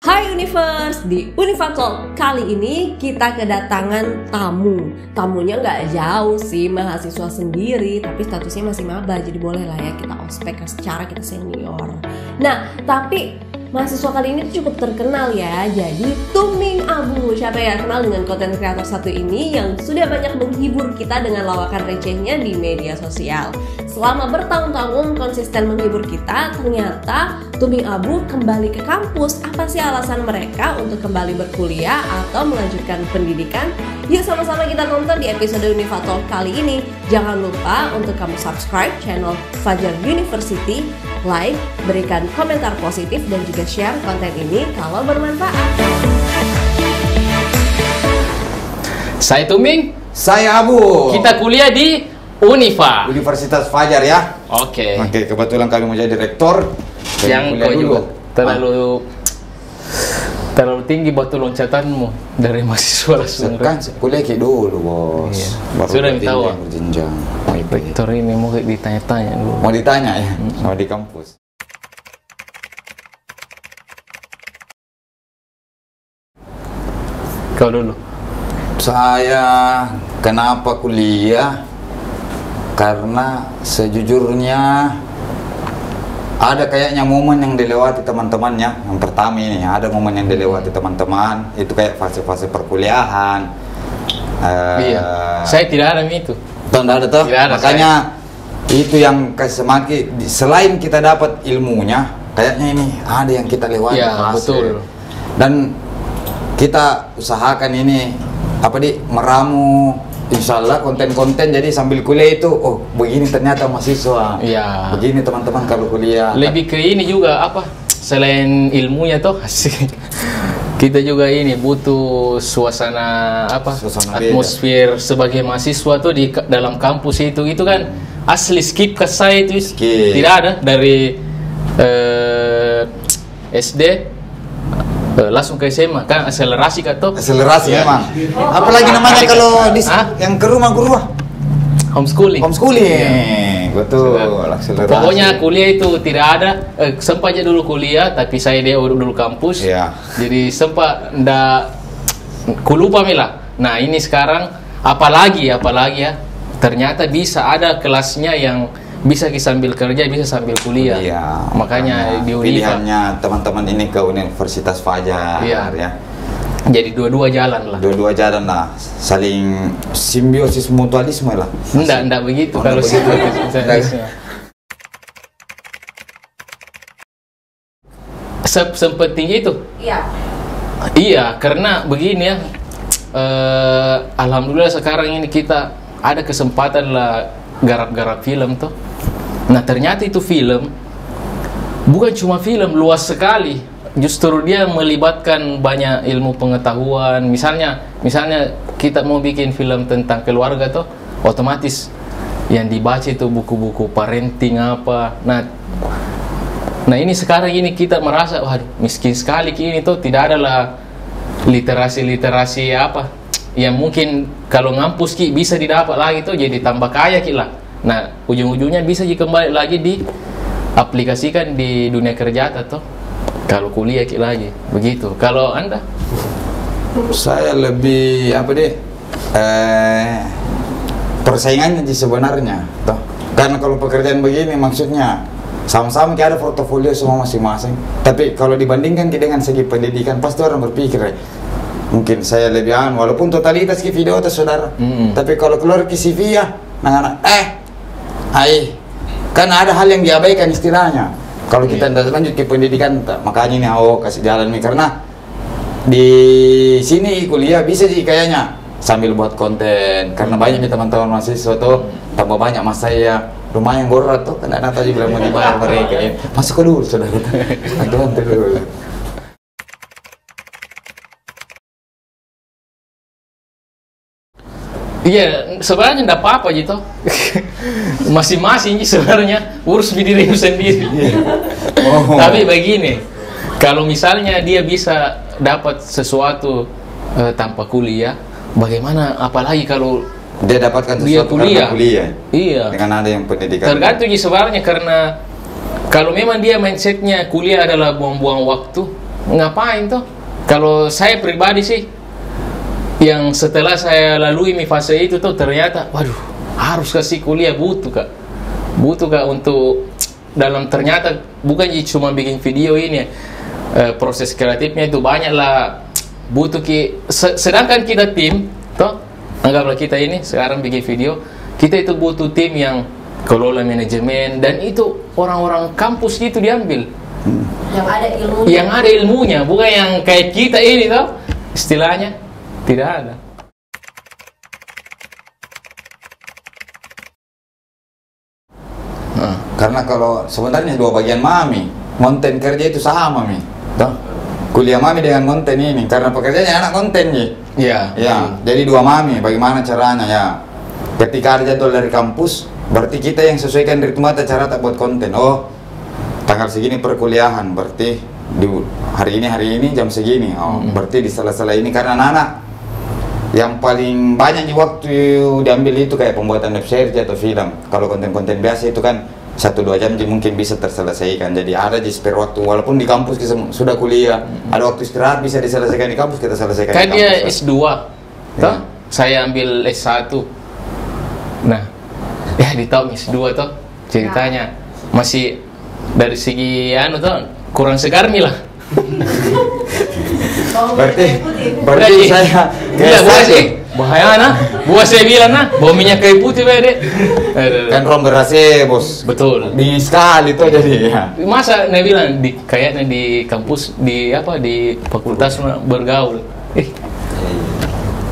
Hai Universe, di Univatalk kali ini kita kedatangan tamu. Tamunya nggak jauh sih, mahasiswa sendiri, tapi statusnya masih maba, jadi boleh lah ya kita ospek secara kita senior. Nah, tapi mahasiswa kali ini cukup terkenal ya, jadi Tuming Abu. Siapa yang kenal dengan konten kreator satu ini yang sudah banyak menghibur kita dengan lawakan recehnya di media sosial. Selama bertahun-tahun konsisten menghibur kita, ternyata Tuming Abu kembali ke kampus. Apa sih alasan mereka untuk kembali berkuliah atau melanjutkan pendidikan? Yuk sama-sama kita nonton di episode Univatalk kali ini. Jangan lupa untuk kamu subscribe channel Fajar University, like, berikan komentar positif, dan juga share konten ini kalau bermanfaat. Saya Tuming. Saya Abu. Kita kuliah di Universitas Fajar ya. Oke. Oke, kebetulan kami mau jadi rektor. Yang kau juga terlalu tinggi batu loncatanmu dari mahasiswa langsung. Kan kuliah kayak dulu, Bos. Iya. Baru Sudah tahu. Berjenjang. Rektor ini mau ditanya-tanya dulu. Mau ditanya ya, sama di kampus. Kau dulu. Saya kenapa kuliah? Karena sejujurnya ada kayaknya momen yang dilewati teman-temannya. Yang pertama ini ada momen yang dilewati teman-teman. Itu kayak fase-fase perkuliahan. Iya. Saya tidak ada itu. Tidak ada tuh. Tidak ada, makanya itu yang semakin selain kita dapat ilmunya, kayaknya ini ada yang kita lewati. Iya, betul. Dan kita usahakan ini meramu. Insya Allah konten-konten jadi sambil kuliah itu, oh begini ternyata mahasiswa. Iya. Begini teman-teman kalau kuliah. Lebih ke ini juga selain ilmunya toh asik. Kita juga ini butuh suasana atmosfer beda. Sebagai mahasiswa tuh di dalam kampus itu kan asli skip ke saya itu tidak ada dari SD langsung ke SMA kan akselerasi atau akselerasi ya. Memang. Apalagi namanya kalau di yang ke rumah homeschooling. Homeschooling. Betul, akselerasi. Pokoknya kuliah itu tidak ada sempat aja dulu kuliah tapi saya dulu kampus. Iya. Jadi sempat kulupa lah. Nah, ini sekarang apalagi ya. Ternyata bisa ada kelasnya yang bisa sambil kerja, bisa sambil kuliah. Iya, makanya di pilihannya teman-teman ini ke Universitas Fajar ya. Jadi dua-dua jalan lah. Saling simbiosis mutualisme lah. Enggak begitu kalau simbiosis. Sepenting itu? Iya, karena begini ya. Alhamdulillah sekarang ini kita ada kesempatan lah garap-garap film tuh. Nah, ternyata itu film bukan cuma film, luas sekali. Justru dia melibatkan banyak ilmu pengetahuan. Misalnya kita mau bikin film tentang keluarga tuh, otomatis yang dibaca itu buku-buku parenting apa. Nah ini sekarang ini kita merasa waduh miskin sekali ini tuh, tidak ada lah literasi yang mungkin kalau ngampus bisa didapat lagi tuh, jadi tambah kaya lah. Nah, ujung-ujungnya bisa kembali lagi diaplikasikan di dunia kerja atau kalau kuliah lagi. Begitu. Kalau Anda? Saya lebih persaingannya sebenarnya toh. Karena kalau pekerjaan begini maksudnya sama-sama ada portofolio semua masing-masing. Tapi kalau dibandingkan dengan segi pendidikan pasti orang berpikir mungkin saya lebih walaupun totalitas ke video itu saudara. Tapi kalau keluar ke CV ya anak-anak kan ada hal yang diabaikan istilahnya. Kalau kita tidak lanjut ke pendidikan, makanya ini kasih jalan nih, karena di sini kuliah bisa sih kayaknya sambil buat konten, karena banyak nih teman-teman mahasiswa tuh tambah banyak mas saya lumayan gorat tuh, karena tadi bilang mau dibayar mereka masuk ke dulu saudara. Dulu. Iya, sebenarnya enggak apa-apa gitu. Masing-masing sebenarnya urus dirimu sendiri. Tapi begini, kalau misalnya dia bisa dapat sesuatu tanpa kuliah, bagaimana apalagi kalau dia dapatkan sesuatu kuliah. Iya. Dengan ada yang pendidikan. Tergantung sebenarnya, karena kalau memang dia mindsetnya kuliah adalah buang-buang waktu, ngapain tuh? Kalau saya pribadi sih, yang setelah saya lalui fase itu tuh ternyata, waduh, harus kasih kuliah, butuh kak untuk dalam, ternyata bukan cuma bikin video ini ya, proses kreatifnya itu banyak lah, butuh sedangkan kita tim, toh anggaplah kita ini sekarang bikin video, kita itu butuh tim yang kelola manajemen, dan itu orang-orang kampus itu diambil. Yang ada ilmunya, bukan yang kayak kita ini toh, istilahnya tidak ada. Karena kalau sebenarnya dua bagian mami, konten kerja itu sama mi, toh kuliah mami dengan konten ini, karena pekerjaannya anak konten ji. Ya. Jadi dua mami, bagaimana caranya ya? Ketika ada jadwal dari kampus, berarti kita yang sesuaikan ritme cara tak buat konten. Oh, tanggal segini perkuliahan, berarti di hari ini jam segini. Oh, berarti di sela-sela ini, karena anak yang paling banyak di waktu diambil itu kayak pembuatan web series atau film. Kalau konten-konten biasa itu kan 1-2 jam mungkin bisa terselesaikan. Jadi ada di spare waktu, walaupun di kampus kita sudah kuliah, ada waktu istirahat bisa diselesaikan di kampus, kita selesaikan kan di kampus. Dia S2 toh, saya ambil S1. Nah, ya di tahun S2 toh ceritanya masih dari segi tuh kurang segar nih lah. berarti saya buah sih bahaya nah, buah saya bilang nah, bawa minyak kayu putih bede. Kan rom berase bos. Betul. Dingin sekali tuh jadi ya. Masa nih bilang kayaknya di kampus di fakultas bergaul.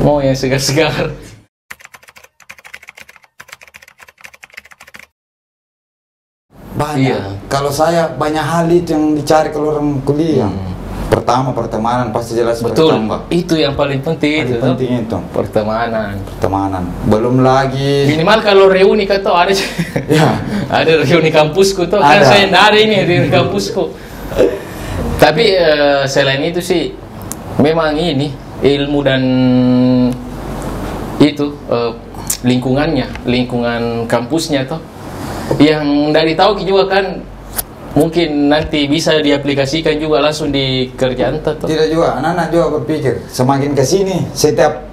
Mau yang segar-segar. Banyak. Kalau saya banyak hal itu yang dicari kalau orang kuliah. Pertama pertemanan pasti jelas bertambah. Itu yang paling penting. Penting itu. Pertemanan. Belum lagi. Minimal kalau reuni kan tuh ada. Ya. Ada reuni kampusku tuh. Kan saya nggak ada ini reuni kampusku. Tapi selain itu sih, memang ini ilmu dan itu lingkungan kampusnya tuh. Yang dari tahu juga kan, mungkin nanti bisa diaplikasikan juga langsung di kerjaan tuh. Tidak juga, anak-anak juga berpikir semakin ke sini setiap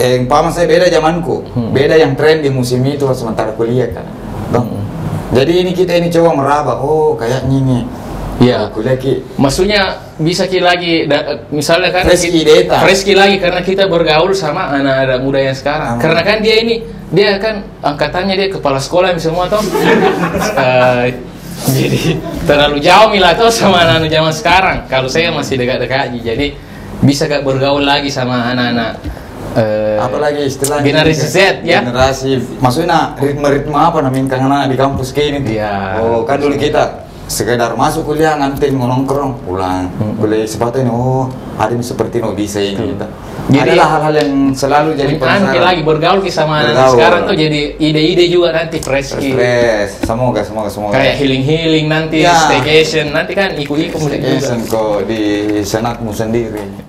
umpama saya beda zamanku, beda yang tren di musim itu sementara kuliah kan. Jadi kita coba meraba, oh kayaknya ini. Ya, kuliah maksudnya bisa lagi, misalnya kan fresh lagi karena kita bergaul sama anak-anak muda yang sekarang. Karena kan dia kan angkatannya dia kepala sekolah semua toh. Jadi terlalu jauh lah tuh sama anak-anak zaman sekarang. Kalau saya masih dekat-dekat aja, jadi bisa gak bergaul lagi sama anak-anak apalagi istilahnya generasi Z ya. Generasi, maksudnya ritme apa namanya anak di kampus kayak ini. Ya. Oh kan dulu kita sekedar masuk kuliah ngantin nongkrong pulang kuliah sepatu ini, oh hari ini seperti ini bisa ini kita. Jadi adalah hal-hal yang selalu jadi nanti lagi bergaul sama anak sekarang tuh jadi ide-ide juga nanti fresh. Semoga kayak healing nanti staycation nanti kan ikut staycation kok di senatmu sendiri.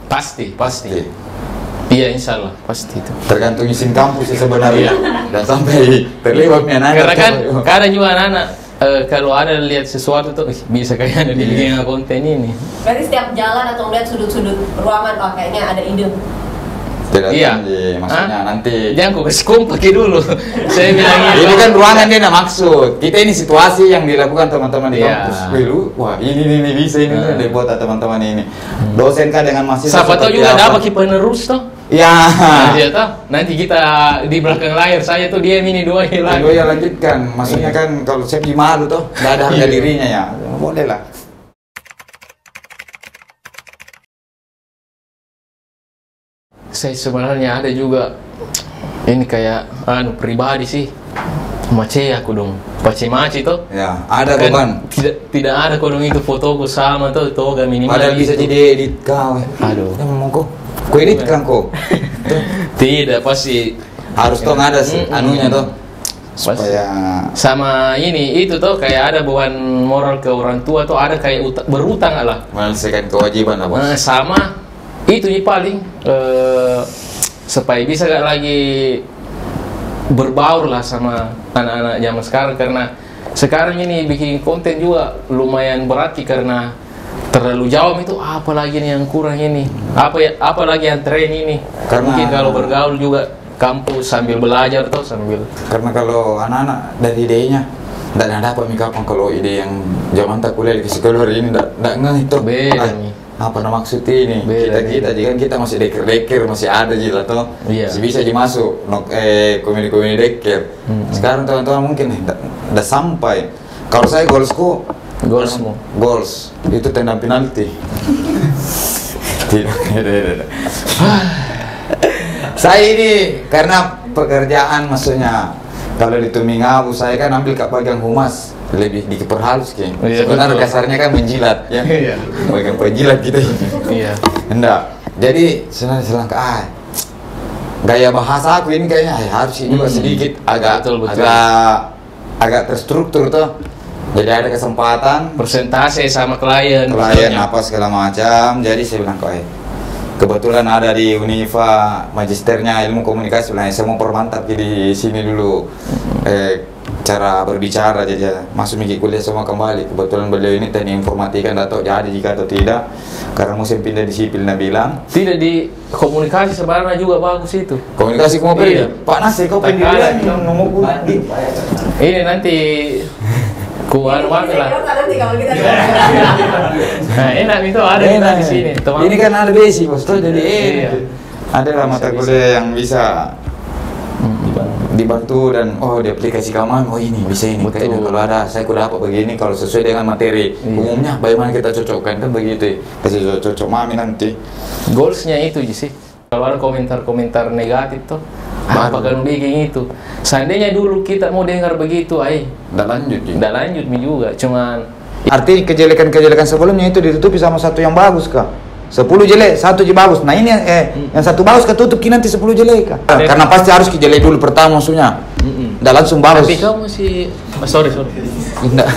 Pasti. Iya, insya Allah pasti itu. Tergantung izin kampus sih sebenarnya. Dan sampai terlibat anak. Karena kan kadang juga anak-anak kalau ada lihat sesuatu tuh bisa kayaknya dibikin konten ini. Berarti setiap jalan atau melihat sudut-sudut ruangan, oh kayaknya ada ide. Tidak maksudnya nanti jangan kok kasih kompak dulu. Saya bilang ini kan ruangan dia maksud. Kita ini situasi yang dilakukan teman-teman di kampus. Wah ini bisa ini dibuat teman-teman ini. Dosen kan dengan mahasiswa. Siapa tahu juga ada penerus toh. Ya. Nanti kita di belakang layar saya tuh dia ini dua hilang. Dua yang lanjutkan. Maksudnya kan kalau saya malu toh, nggak ada harga dirinya ya. Boleh lah. Saya sebenarnya ada juga ini kayak pribadi sih. Mace aku dong. Mace tuh. Ya, ada kan. Tidak ada kodong itu fotoku sama tuh toga minimal. Padahal bisa jadi edit kau. Aduh. Ya mau kok. Ku edit kan kok. Tidak, pasti harus toh ada anunya toh. Supaya sama itu tuh kayak ada beban moral ke orang tua tuh, ada kayak berutang lah. Menyelesaikan kewajiban apa? Sama itu nih paling supaya bisa gak lagi berbaur lah sama anak-anak zaman sekarang, karena sekarang ini bikin konten juga lumayan berarti karena terlalu jauh itu apa lagi nih yang kurang ini, apa lagi yang tren ini. Karena mungkin kalau bergaul juga kampus sambil belajar tuh sambil. Karena kalau anak-anak dari idenya tidak ada apa kapan kalau ide yang zaman tak kuliah di sekolah ini tidak ngeh itu. Beda nih. Apa nama maksud ini? Kita jika kita masih deker masih ada juga tuh. Iya. Masih bisa masuk komedi deker. Sekarang teman-teman mungkin tidak sampai. Kalau saya goalsku goals itu tendang penalti. Tidak. Saya ini karena pekerjaan maksudnya kalau di Tumingabu saya kan ambil kak bagian humas lebih diperhalus kayak. Sebenarnya kasarnya kan menjilat ya. Bagian penjilat gitu. Iya. Enggak. Jadi selangkah gaya bahasa aku ini kayaknya harus juga sedikit agak terstruktur tuh. Jadi ada kesempatan persentase sama klien apa segala macam. Jadi saya bilang kebetulan ada di Unifa magisternya ilmu komunikasi, saya mau permantap di sini dulu cara berbicara, jadi masuk minggu kuliah semua kembali. Kebetulan beliau ini teknik informatika, tidak tahu jadi jika atau tidak karena musim pindah di sipil. Bilang tidak di komunikasi sebenarnya juga bagus itu. Komunikasi kamu pilih Pak Nasir, kau pendidikan ngomong ini nanti kuat banget lah. Nah, enak itu ada kita di sini. Ini kan ada besi, bos. Jadi ada lah mata kuliah yang bisa dibantu dan diaplikasikan. Ini bisa ini. Kayaknya kalau ada saya kuliah apa begini kalau sesuai dengan materi umumnya, bagaimana kita cocokkan kan begitu. Kasih cocok mami nanti. Goalsnya itu sih. Kalau ada komentar negatif tuh. Apa kan bikin itu? Seandainya dulu kita mau dengar begitu, tidak lanjut juga. Cuman arti kejelekan sebelumnya itu ditutupi sama satu yang bagus kak. 10 jelek, 1 bagus. Nah ini yang 1 bagus ketutup nanti 10 jelek kak. Karena pasti harus jelek dulu pertama maksudnya. Tidak langsung bagus. Tapi kamu masih sorry. Tidak.